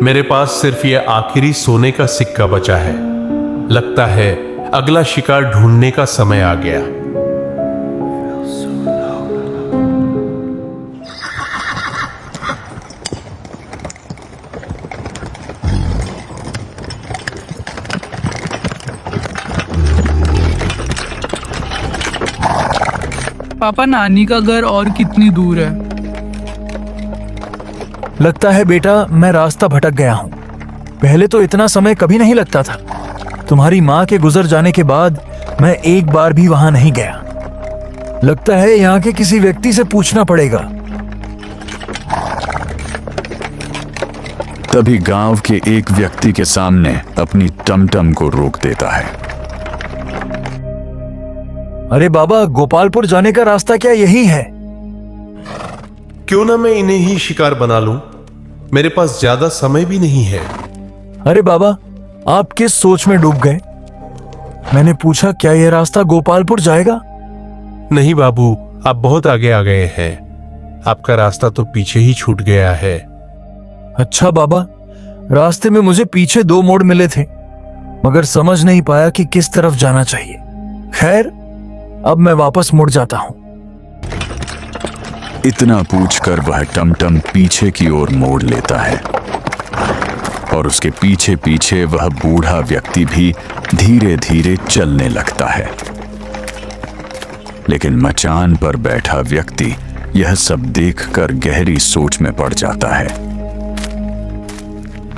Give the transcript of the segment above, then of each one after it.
मेरे पास सिर्फ ये आखिरी सोने का सिक्का बचा है। लगता है अगला शिकार ढूंढने का समय आ गया। पापा, नानी का घर और कितनी दूर है? लगता है बेटा मैं रास्ता भटक गया हूँ। पहले तो इतना समय कभी नहीं लगता था। तुम्हारी माँ के गुजर जाने के बाद मैं एक बार भी वहां नहीं गया। लगता है यहाँ के किसी व्यक्ति से पूछना पड़ेगा। तभी गांव के एक व्यक्ति के सामने अपनी टमटम को रोक देता है। अरे बाबा, गोपालपुर जाने का रास्ता क्या यही है? क्यों ना मैं इन्हें ही शिकार बना लूं? मेरे पास ज्यादा समय भी नहीं है। अरे बाबा, आप किस सोच में डूब गए? मैंने पूछा क्या यह रास्ता गोपालपुर जाएगा? नहीं बाबू, आप बहुत आगे आ गए हैं। आपका रास्ता तो पीछे ही छूट गया है। अच्छा बाबा, रास्ते में मुझे पीछे 2 मोड़ मिले थे, मगर समझ नहीं पाया कि किस तरफ जाना चाहिए। खैर, अब मैं वापस मुड़ जाता हूं। इतना पूछकर वह टमटम पीछे की ओर मोड़ लेता है और उसके पीछे पीछे वह बूढ़ा व्यक्ति भी धीरे धीरे चलने लगता है। लेकिन मचान पर बैठा व्यक्ति यह सब देखकर गहरी सोच में पड़ जाता है।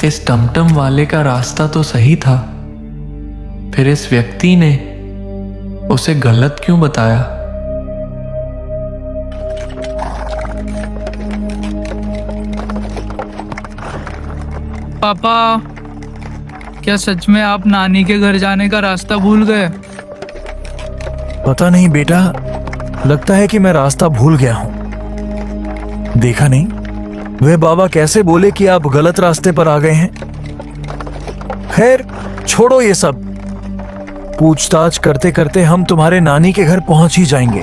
इस टमटम वाले का रास्ता तो सही था, फिर इस व्यक्ति ने उसे गलत क्यों बताया? पापा, क्या सच में आप नानी के घर जाने का रास्ता भूल गए? पता नहीं बेटा, लगता है कि मैं रास्ता भूल गया हूं। देखा नहीं, वह बाबा कैसे बोले कि आप गलत रास्ते पर आ गए हैं। खैर, छोड़ो ये सब। पूछताछ करते करते हम तुम्हारे नानी के घर पहुंच ही जाएंगे।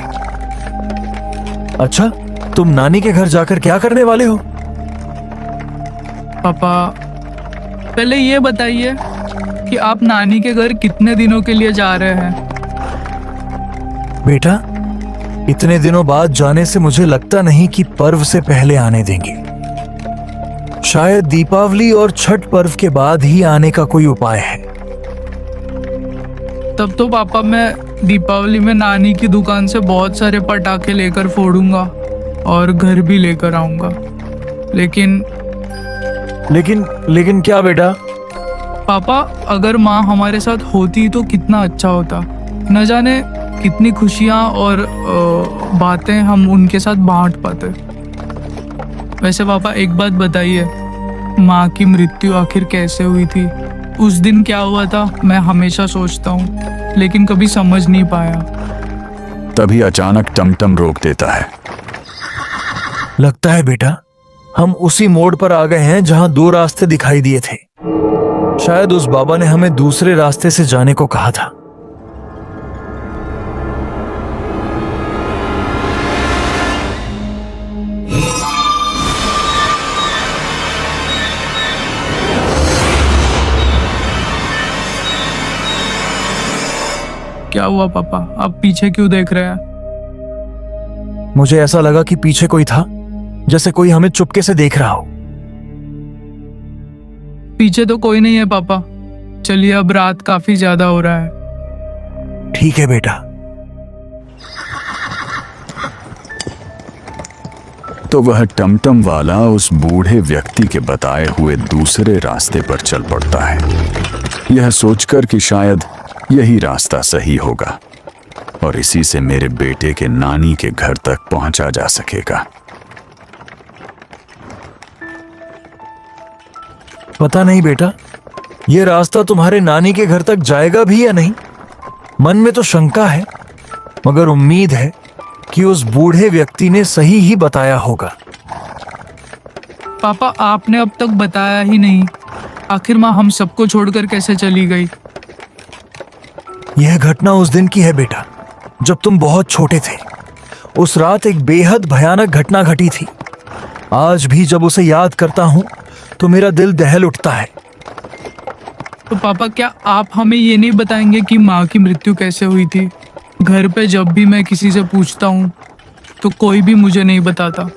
अच्छा, तुम नानी के घर जाकर क्या करने वाले हो? पापा, पहले ये बताइए कि आप नानी के घर कितने दिनों के लिए जा रहे हैं? बेटा, इतने दिनों बाद जाने से मुझे लगता नहीं कि पर्व से पहले आने देंगे। शायद दीपावली और छठ पर्व के बाद ही आने का कोई उपाय है। तब तो पापा, मैं दीपावली में नानी की दुकान से बहुत सारे पटाखे लेकर फोड़ूंगा और घर भी लेकर आऊंगा। लेकिन क्या बेटा? पापा, अगर माँ हमारे साथ होती तो कितना अच्छा होता। न जाने कितनी खुशियाँ और बातें हम उनके साथ बांट पाते। वैसे पापा, एक बात बताइए, माँ की मृत्यु आखिर कैसे हुई थी? उस दिन क्या हुआ था? मैं हमेशा सोचता हूँ, लेकिन कभी समझ नहीं पाया। तभी अचानक टमटम रोक देता है। लगता है बेटा हम उसी मोड़ पर आ गए हैं जहां 2 रास्ते दिखाई दिए थे। शायद उस बाबा ने हमें दूसरे रास्ते से जाने को कहा था। क्या हुआ पापा? आप पीछे क्यों देख रहे हैं? मुझे ऐसा लगा कि पीछे कोई था, जैसे कोई हमें चुपके से देख रहा हो। पीछे तो कोई नहीं है पापा। चलिए, अब रात काफी ज्यादा हो रहा है। ठीक है बेटा। तो वह टमटम वाला उस बूढ़े व्यक्ति के बताए हुए दूसरे रास्ते पर चल पड़ता है, यह सोचकर कि शायद यही रास्ता सही होगा और इसी से मेरे बेटे के नानी के घर तक पहुंचा जा सकेगा। पता नहीं बेटा, यह रास्ता तुम्हारे नानी के घर तक जाएगा भी या नहीं। मन में तो शंका है, मगर उम्मीद है कि उस बूढ़े व्यक्ति ने सही ही बताया होगा। पापा, आपने अब तक बताया ही नहीं। आखिर माँ हम सबको छोड़कर कैसे चली गई? यह घटना उस दिन की है बेटा, जब तुम बहुत छोटे थे। उस रात एक बेहद भयानक घटना घटी थी। आज भी जब उसे याद करता हूं तो मेरा दिल दहल उठता है। तो पापा क्या आप हमें ये नहीं बताएंगे कि माँ की मृत्यु कैसे हुई थी? घर पे जब भी मैं किसी से पूछता हूँ तो कोई भी मुझे नहीं बताता।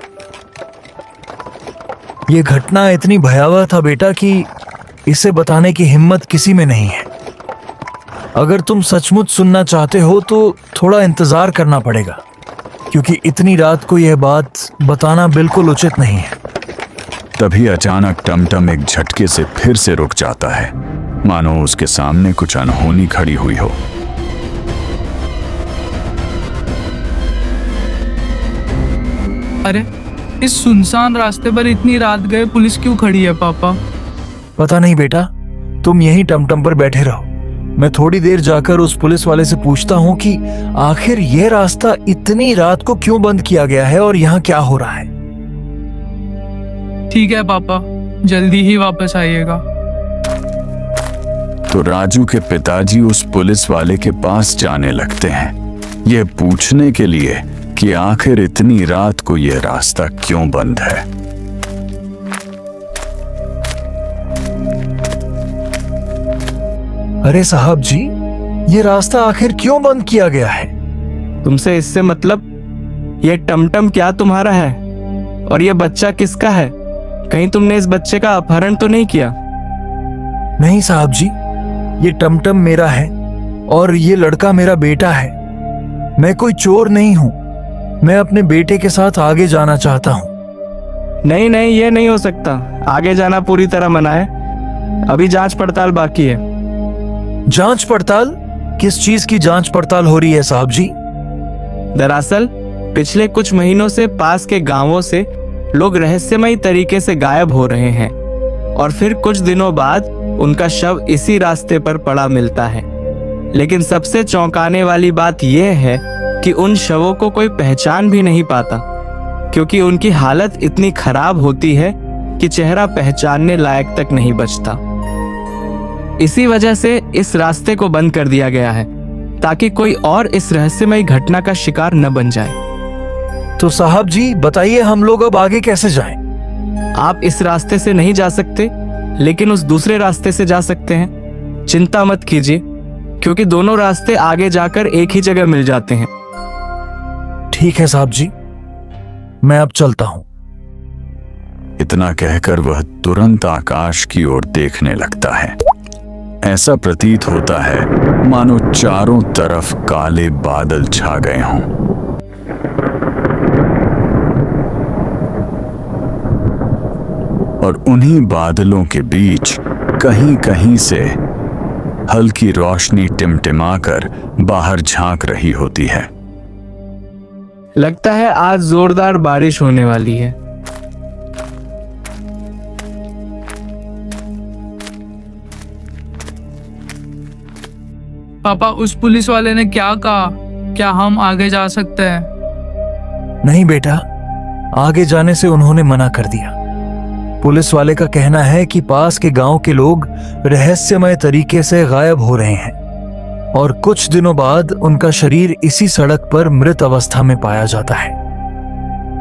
ये घटना इतनी भयावह था बेटा कि इसे बताने की हिम्मत किसी में नहीं है। अगर तुम सचमुच सुनना चाहते हो तो थोड़ा इंतजार करना पड़ेगा, क्योंकि इतनी रात को यह बात बताना बिल्कुल उचित नहीं है। तभी अचानक टमटम एक झटके से फिर से रुक जाता है, मानो उसके सामने कुछ अनहोनी खड़ी हुई हो। अरे इस सुनसान रास्ते पर इतनी रात गए पुलिस क्यों खड़ी है पापा? पता नहीं बेटा, तुम यहीं टमटम पर बैठे रहो। मैं थोड़ी देर जाकर उस पुलिस वाले से पूछता हूँ कि आखिर यह रास्ता इतनी रात को क्यों बंद किया गया है और यहाँ क्या हो रहा है। ठीक है पापा, जल्दी ही वापस आइएगा। तो राजू के पिताजी उस पुलिस वाले के पास जाने लगते हैं, यह पूछने के लिए कि आखिर इतनी रात को यह रास्ता क्यों बंद है। अरे साहब जी, ये रास्ता आखिर क्यों बंद किया गया है? तुमसे इससे मतलब? ये टमटम क्या तुम्हारा है? और ये बच्चा किसका है? कहीं तुमने इस बच्चे का अपहरण तो नहीं किया? नहीं साहब जी, ये टमटम मेरा है और ये लड़का मेरा बेटा है। मैं कोई चोर नहीं हूं। मैं अपने बेटे के साथ आगे जाना चाहता हूं। नहीं नहीं, ये नहीं हो सकता। आगे जाना पूरी तरह मना है। अभी जांच पड़ताल बाकी है। जांच पड़ताल? किस चीज की जांच पड़ताल हो रही है साहब जी? दरअसल पिछले कुछ महीनों से पास के गांवों से लोग रहस्यमयी तरीके से गायब हो रहे हैं और फिर कुछ दिनों बाद उनका शव इसी रास्ते पर पड़ा मिलता है। लेकिन सबसे चौंकाने वाली बात यह है कि उन शवों को कोई पहचान भी नहीं पाता, क्योंकि उनकी हालत इतनी खराब होती है कि चेहरा पहचानने लायक तक नहीं बचता। इसी वजह से इस रास्ते को बंद कर दिया गया है, ताकि कोई और इस रहस्यमयी घटना का शिकार न बन जाए। तो साहब जी बताइए, हम लोग अब आगे कैसे जाएं? आप इस रास्ते से नहीं जा सकते, लेकिन उस दूसरे रास्ते से जा सकते हैं। चिंता मत कीजिए, क्योंकि दोनों रास्ते आगे जाकर एक ही जगह मिल जाते हैं। ठीक है साहब जी, मैं अब चलता हूं। इतना कहकर वह तुरंत आकाश की ओर देखने लगता है। ऐसा प्रतीत होता है मानो चारों तरफ काले बादल छा गए हों। और उन्हीं बादलों के बीच कहीं कहीं से हल्की रोशनी टिमटिमाकर बाहर झांक रही होती है। लगता है आज जोरदार बारिश होने वाली है। पापा उस पुलिस वाले ने क्या कहा? क्या हम आगे जा सकते हैं? नहीं बेटा, आगे जाने से उन्होंने मना कर दिया। पुलिस वाले का कहना है कि पास के गांव के लोग रहस्यमय तरीके से गायब हो रहे हैं और कुछ दिनों बाद उनका शरीर इसी सड़क पर मृत अवस्था में पाया जाता है।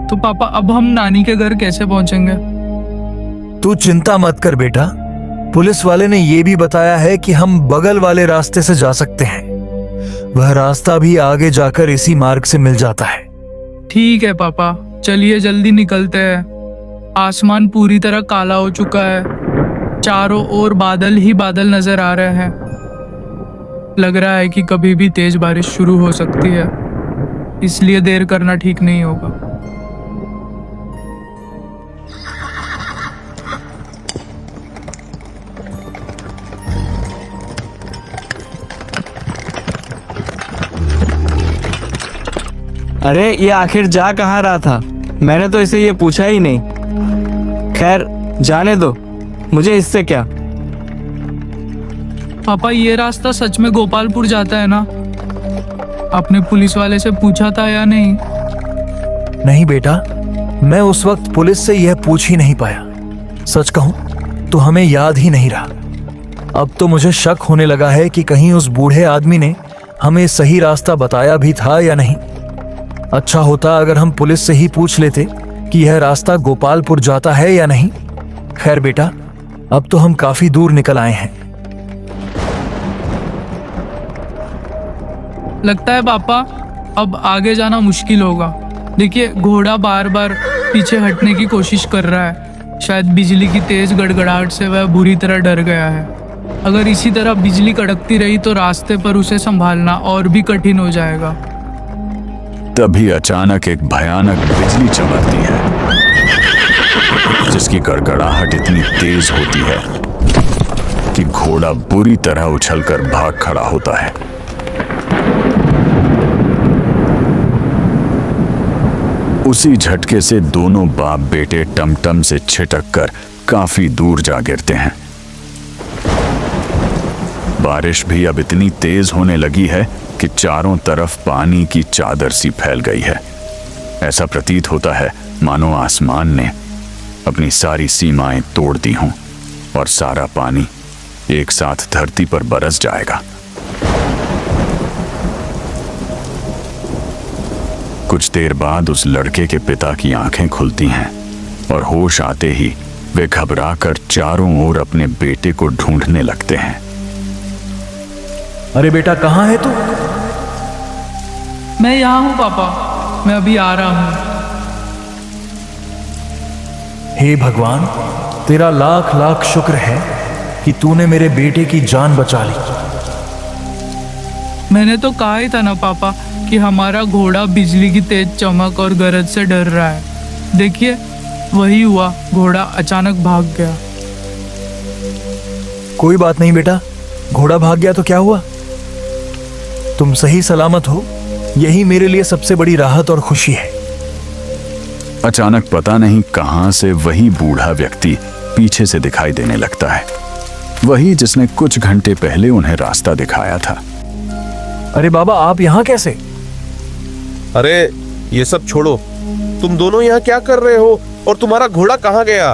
तो पापा अब हम नानी के घर कैसे पहुंचेंगे? तू चिंता मत कर बेटा, पुलिस वाले ने यह भी बताया है कि हम बगल वाले रास्ते से जा सकते हैं। वह रास्ता भी आगे जाकर इसी मार्ग से मिल जाता है। ठीक है पापा, चलिए जल्दी निकलते हैं। आसमान पूरी तरह काला हो चुका है, चारों ओर बादल ही बादल नजर आ रहे हैं। लग रहा है कि कभी भी तेज बारिश शुरू हो सकती है, इसलिए देर करना ठीक नहीं होगा। अरे ये आखिर जा कहाँ रहा था? मैंने तो इसे ये पूछा ही नहीं। खैर जाने दो, मुझे इससे क्या। पापा ये रास्ता सच में गोपालपुर जाता है ना? आपने पुलिस वाले से पूछा था या नहीं? नहीं बेटा, मैं उस वक्त पुलिस से यह पूछ ही नहीं पाया। सच कहूं तो हमें याद ही नहीं रहा। अब तो मुझे शक होने लगा है कि कहीं उस बूढ़े आदमी ने हमें सही रास्ता बताया भी था या नहीं। अच्छा होता अगर हम पुलिस से ही पूछ लेते कि यह रास्ता गोपालपुर जाता है या नहीं। खैर बेटा, अब तो हम काफी दूर निकल आए हैं। लगता है पापा अब आगे जाना मुश्किल होगा। देखिए घोड़ा बार बार पीछे हटने की कोशिश कर रहा है। शायद बिजली की तेज गड़गड़ाहट से वह बुरी तरह डर गया है। अगर इसी तरह बिजली कड़कती रही तो रास्ते पर उसे संभालना और भी कठिन हो जाएगा। तभी अचानक एक भयानक बिजली चमकती है, जिसकी गड़गड़ाहट इतनी तेज होती है कि घोड़ा बुरी तरह उछलकर भाग खड़ा होता है। उसी झटके से दोनों बाप बेटे टमटम से छिटक कर काफी दूर जा गिरते हैं। बारिश भी अब इतनी तेज होने लगी है कि चारों तरफ पानी की चादर सी फैल गई है। ऐसा प्रतीत होता है मानो आसमान ने अपनी सारी सीमाएं तोड़ दी हों और सारा पानी एक साथ धरती पर बरस जाएगा। कुछ देर बाद उस लड़के के पिता की आंखें खुलती हैं और होश आते ही वे घबराकर चारों ओर अपने बेटे को ढूंढने लगते हैं। अरे बेटा, कहाँ है तू? मैं यहाँ हूँ पापा, मैं अभी आ रहा हूँ। हे भगवान, तेरा लाख लाख शुक्र है कि तूने मेरे बेटे की जान बचा ली। मैंने तो कहा ही था ना पापा कि हमारा घोड़ा बिजली की तेज चमक और गरज से डर रहा है। देखिए वही हुआ, घोड़ा अचानक भाग गया। कोई बात नहीं बेटा, घोड़ा भाग गया तो क्या हुआ? तुम सही सलामत हो, यही मेरे लिए सबसे बड़ी राहत और खुशी है। अचानक पता नहीं कहां से वही बूढ़ा व्यक्ति पीछे से दिखाई देने लगता है, वही जिसने कुछ घंटे पहले उन्हें रास्ता दिखाया था। अरे बाबा, आप यहाँ कैसे? अरे ये सब छोड़ो, तुम दोनों यहाँ क्या कर रहे हो और तुम्हारा घोड़ा कहाँ गया?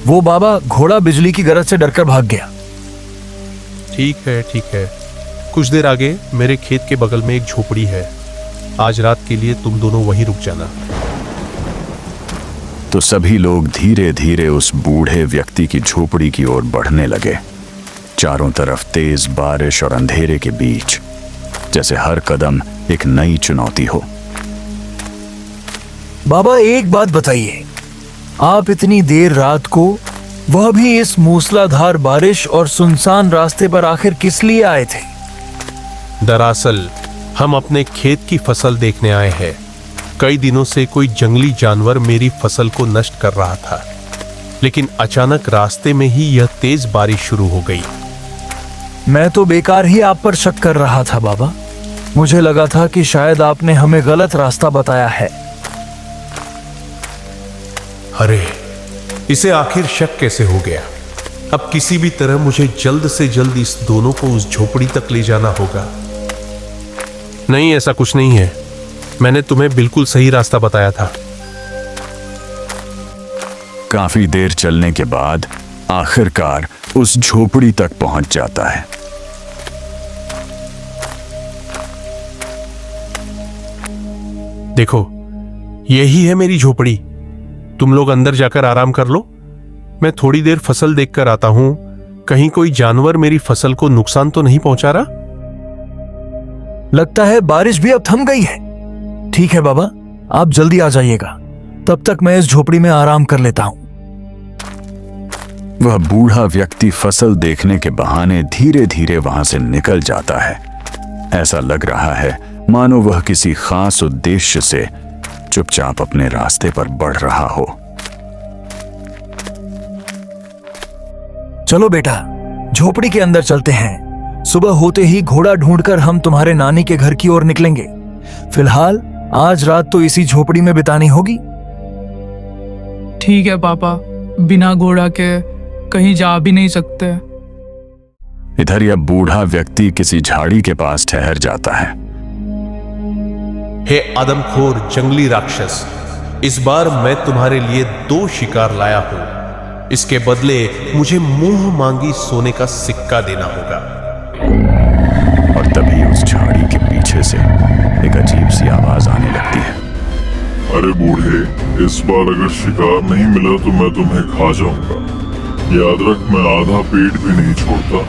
वो बाबा, घोड़ा बिजली की गरज से डरकर भाग गया। ठीक है ठीक है, कुछ देर आगे मेरे खेत के बगल में एक झोपड़ी है। आज रात के लिए तुम दोनों वहीं रुक जाना। तो सभी लोग धीरे धीरे उस बूढ़े व्यक्ति की झोपड़ी की ओर बढ़ने लगे। चारों तरफ तेज बारिश और अंधेरे के बीच जैसे हर कदम एक नई चुनौती हो। बाबा एक बात बताइए, आप इतनी देर रात को, वह भी इस मूसलाधार बारिश और सुनसान रास्ते पर आखिर किस लिए आए थे? दरअसल हम अपने खेत की फसल देखने आए हैं। कई दिनों से कोई जंगली जानवर मेरी फसल को नष्ट कर रहा था, लेकिन अचानक रास्ते में ही यह तेज बारिश शुरू हो गई। मैं तो बेकार ही आप पर शक कर रहा था बाबा। मुझे लगा था कि शायद आपने हमें गलत रास्ता बताया है। अरे इसे आखिर शक कैसे हो गया? अब किसी भी तरह मुझे जल्द से जल्द इस दोनों को उस झोपड़ी तक ले जाना होगा। नहीं, ऐसा कुछ नहीं है, मैंने तुम्हें बिल्कुल सही रास्ता बताया था। काफी देर चलने के बाद आखिरकार उस झोपड़ी तक पहुंच जाता है। देखो, यही है मेरी झोपड़ी। तुम लोग अंदर जाकर आराम कर लो, मैं थोड़ी देर फसल देखकर आता हूं। कहीं कोई जानवर मेरी फसल को नुकसान तो नहीं पहुंचा रहा? लगता है बारिश भी अब थम गई है। ठीक है बाबा, आप जल्दी आ जाइएगा, तब तक मैं इस झोपड़ी में आराम कर लेता हूं। वह बूढ़ा व्यक्ति फसल देखने के बहाने धीरे धीरे वहां से निकल जाता है। ऐसा लग रहा है मानो वह किसी खास उद्देश्य से चुपचाप अपने रास्ते पर बढ़ रहा हो। चलो बेटा, झोपड़ी के अंदर चलते हैं। सुबह होते ही घोड़ा ढूंढकर हम तुम्हारे नानी के घर की ओर निकलेंगे। फिलहाल आज रात तो इसी झोपड़ी में बितानी होगी। ठीक है पापा, बिना घोड़ा के कहीं जा भी नहीं सकते। इधर यह बूढ़ा व्यक्ति किसी झाड़ी के पास ठहर जाता है। हे आदमखोर जंगली राक्षस, इस बार मैं तुम्हारे लिए 2 शिकार लाया हूं। इसके बदले मुझे मुंह मांगी सोने का सिक्का देना होगा। और तभी उस झाड़ी के पीछे से एक अजीब सी आवाज आने लगती है। अरे बूढ़े, इस बार अगर शिकार नहीं मिला तो मैं तुम्हें खा जाऊंगा। याद रख, मैं आधा पेट भी नहीं छोड़ता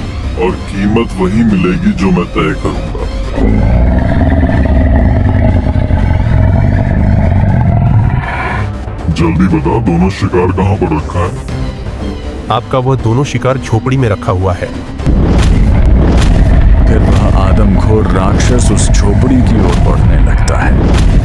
और कीमत वही मिलेगी जो मैं तय करूंगा। जल्दी बता, दोनों शिकार कहाँ पर रखा है? आपका वह दोनों शिकार झोपड़ी में रखा हुआ है। फिर वह आदमखोर राक्षस उस झोपड़ी की ओर बढ़ने लगता है।